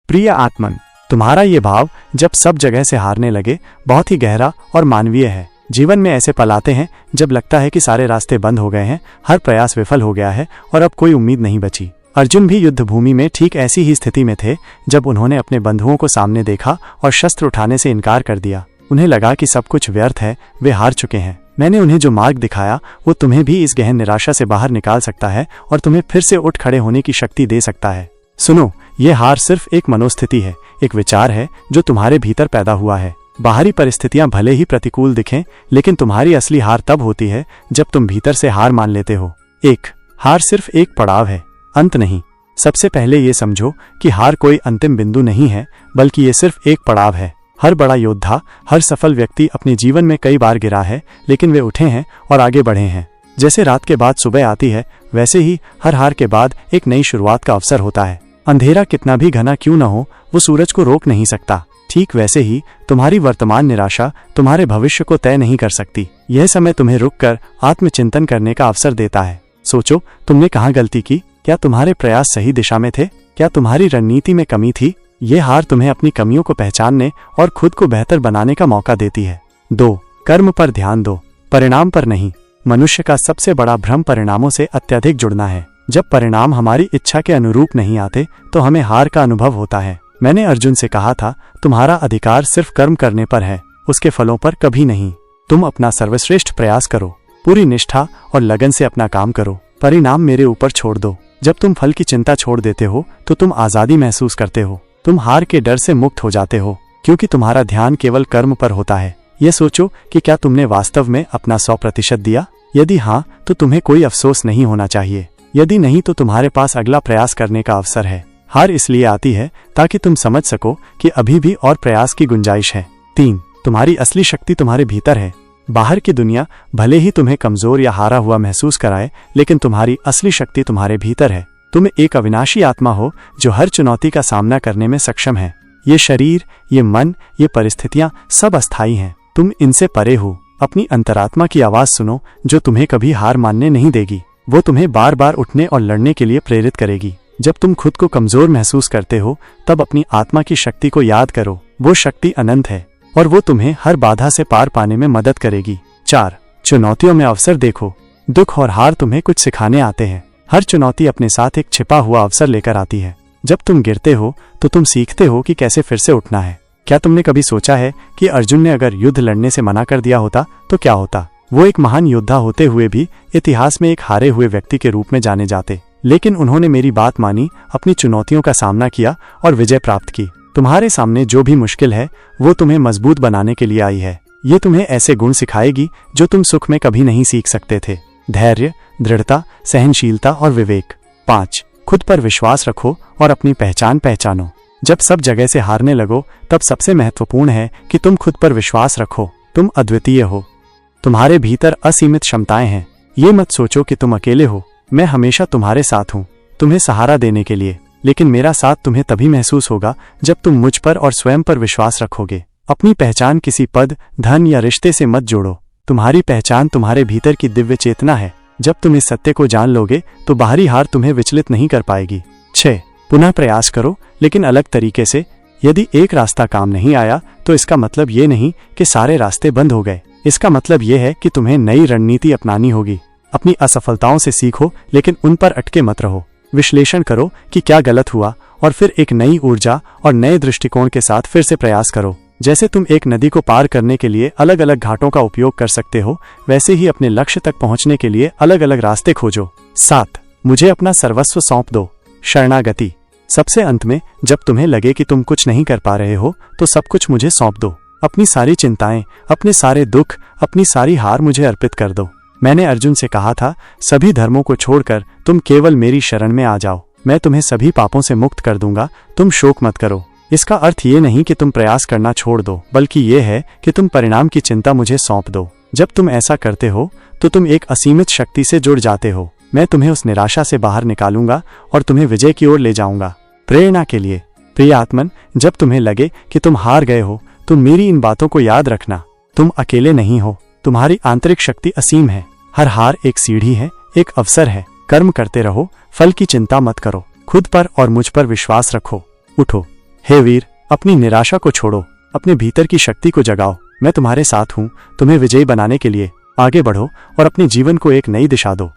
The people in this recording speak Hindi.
प्रिय आत्मन, तुम्हारा ये भाव जब सब जगह से हारने लगे बहुत ही गहरा और मानवीय है। जीवन में ऐसे पल आते हैं जब लगता है कि सारे रास्ते बंद हो गए हैं, हर प्रयास विफल हो गया है और अब कोई उम्मीद नहीं बची। अर्जुन भी युद्ध भूमि में ठीक ऐसी ही स्थिति में थे जब उन्होंने अपने बंधुओं को सामने देखा और शस्त्र उठाने से इनकार कर दिया। उन्हें लगा कि सब कुछ व्यर्थ है, वे हार चुके हैं। मैंने उन्हें जो मार्ग दिखाया वो तुम्हें भी इस गहन निराशा से बाहर निकाल सकता है और तुम्हें फिर से उठ खड़े होने की शक्ति दे सकता है। सुनो, ये हार सिर्फ एक मनोस्थिति है, एक विचार है जो तुम्हारे भीतर पैदा हुआ है। बाहरी परिस्थितियां भले ही प्रतिकूल दिखें, लेकिन तुम्हारी असली हार तब होती है जब तुम भीतर से हार मान लेते हो। हार सिर्फ एक पड़ाव है, अंत नहीं। सबसे पहले ये समझो कि हार कोई अंतिम बिंदु नहीं है, बल्कि ये सिर्फ एक पड़ाव है। हर बड़ा योद्धा, हर सफल व्यक्ति अपने जीवन में कई बार गिरा है, लेकिन वे उठे हैं और आगे बढ़े हैं। जैसे रात के बाद सुबह आती है, वैसे ही हर हार के बाद एक नई शुरुआत का अवसर होता है। अंधेरा कितना भी घना क्यों न हो, वो सूरज को रोक नहीं सकता। ठीक वैसे ही तुम्हारी वर्तमान निराशा तुम्हारे भविष्य को तय नहीं कर सकती। यह समय तुम्हें रुककर आत्मचिंतन करने का अवसर देता है। सोचो, तुमने कहाँ गलती की? क्या तुम्हारे प्रयास सही दिशा में थे? क्या तुम्हारी रणनीति में कमी थी? ये हार तुम्हें अपनी कमियों को पहचानने और खुद को बेहतर बनाने का मौका देती है। 2. कर्म पर ध्यान दो, परिणाम पर नहीं। मनुष्य का सबसे बड़ा भ्रम परिणामों से अत्यधिक जुड़ना है। जब परिणाम हमारी इच्छा के अनुरूप नहीं आते तो हमें हार का अनुभव होता है। मैंने अर्जुन से कहा था, तुम्हारा अधिकार सिर्फ कर्म करने पर है, उसके फलों पर कभी नहीं। तुम अपना सर्वश्रेष्ठ प्रयास करो, पूरी निष्ठा और लगन से अपना काम करो, परिणाम मेरे ऊपर छोड़ दो। जब तुम फल की चिंता छोड़ देते हो तो तुम आजादी महसूस करते हो। तुम हार के डर से मुक्त हो जाते हो, क्योंकि तुम्हारा ध्यान केवल कर्म पर होता है। यह सोचो कि क्या तुमने वास्तव में अपना 100% दिया। यदि हाँ, तो तुम्हें कोई अफसोस नहीं होना चाहिए। यदि नहीं, तो तुम्हारे पास अगला प्रयास करने का अवसर है। हार इसलिए आती है ताकि तुम समझ सको कि अभी भी और प्रयास की गुंजाइश है। 3. तुम्हारी असली शक्ति तुम्हारे भीतर है। बाहर की दुनिया भले ही तुम्हें कमजोर या हारा हुआ महसूस कराए, लेकिन तुम्हारी असली शक्ति तुम्हारे भीतर है। तुम एक अविनाशी आत्मा हो जो हर चुनौती का सामना करने में सक्षम है। ये शरीर, ये मन, ये परिस्थितियां सब अस्थायी हैं। तुम इनसे परे हो। अपनी अंतरात्मा की आवाज सुनो जो तुम्हें कभी हार मानने नहीं देगी। वो तुम्हें बार बार उठने और लड़ने के लिए प्रेरित करेगी। जब तुम खुद को कमजोर महसूस करते हो, तब अपनी आत्मा की शक्ति को याद करो। वो शक्ति अनंत है और वो तुम्हें हर बाधा से पार पाने में मदद करेगी। 4. चुनौतियों में अवसर देखो। दुख और हार तुम्हें कुछ सिखाने आते हैं। हर चुनौती अपने साथ एक छिपा हुआ अवसर लेकर आती है। जब तुम गिरते हो तो तुम सीखते हो कि कैसे फिर से उठना है। क्या तुमने कभी सोचा है कि अर्जुन ने अगर युद्ध लड़ने से मना कर दिया होता तो क्या होता? वो एक महान योद्धा होते हुए भी इतिहास में एक हारे हुए व्यक्ति के रूप में जाने जाते। लेकिन उन्होंने मेरी बात मानी, अपनी चुनौतियों का सामना किया और विजय प्राप्त की। तुम्हारे सामने जो भी मुश्किल है वो तुम्हें मजबूत बनाने के लिए आई है। ये तुम्हें ऐसे गुण सिखाएगी जो तुम सुख में कभी नहीं सीख सकते थे। धैर्य, दृढ़ता, सहनशीलता और विवेक। 5. खुद पर विश्वास रखो और अपनी पहचान पहचानो। जब सब जगह से हारने लगो, तब सबसे महत्वपूर्ण है कि तुम खुद पर विश्वास रखो। तुम अद्वितीय हो। तुम्हारे भीतर असीमित क्षमताएं हैं। ये मत सोचो कि तुम अकेले हो। मैं हमेशा तुम्हारे साथ हूँ, तुम्हें सहारा देने के लिए। लेकिन मेरा साथ तुम्हें तभी महसूस होगा जब तुम मुझ पर और स्वयं पर विश्वास रखोगे। अपनी पहचान किसी पद, धन या रिश्ते से मत जोड़ो। तुम्हारी पहचान तुम्हारे भीतर की दिव्य चेतना है। जब तुम इस सत्य को जान लोगे तो बाहरी हार तुम्हें विचलित नहीं कर पाएगी। 6. पुनः प्रयास करो, लेकिन अलग तरीके से। यदि एक रास्ता काम नहीं आया तो इसका मतलब ये नहीं कि सारे रास्ते बंद हो गए। इसका मतलब ये है कि तुम्हें नई रणनीति अपनानी होगी। अपनी असफलताओं से सीखो, लेकिन उन पर अटके मत रहो। विश्लेषण करो कि क्या गलत हुआ और फिर एक नई ऊर्जा और नए दृष्टिकोण के साथ फिर से प्रयास करो। जैसे तुम एक नदी को पार करने के लिए अलग अलग घाटों का उपयोग कर सकते हो, वैसे ही अपने लक्ष्य तक पहुंचने के लिए अलग अलग रास्ते खोजो। 7. मुझे अपना सर्वस्व सौंप दो। शरणागति। सबसे अंत में जब तुम्हें लगे कि तुम कुछ नहीं कर पा रहे हो तो सब कुछ मुझे सौंप दो। अपनी सारी चिंताएं, अपने सारे दुख, अपनी सारी हार मुझे अर्पित कर दो। मैंने अर्जुन से कहा था, सभी धर्मों को छोड़कर तुम केवल मेरी शरण में आ जाओ। मैं तुम्हें सभी पापों से मुक्त कर दूंगा। तुम शोक मत करो। इसका अर्थ ये नहीं कि तुम प्रयास करना छोड़ दो, बल्कि ये है कि तुम परिणाम की चिंता मुझे सौंप दो। जब तुम ऐसा करते हो तो तुम एक असीमित शक्ति से जुड़ जाते हो। मैं तुम्हें उस निराशा से बाहर निकालूंगा और तुम्हें विजय की ओर ले जाऊंगा। प्रेरणा के लिए। प्रिय आत्मन, जब तुम्हें लगे कि तुम हार गए हो तो मेरी इन बातों को याद रखना। तुम अकेले नहीं हो। तुम्हारी आंतरिक शक्ति असीम है। हर हार एक सीढ़ी है, एक अवसर है। कर्म करते रहो, फल की चिंता मत करो। खुद पर और मुझ पर विश्वास रखो। उठो। हे वीर, अपनी निराशा को छोड़ो, अपने भीतर की शक्ति को जगाओ। मैं तुम्हारे साथ हूँ। तुम्हें विजयी बनाने के लिए आगे बढ़ो और अपने जीवन को एक नई दिशा दो।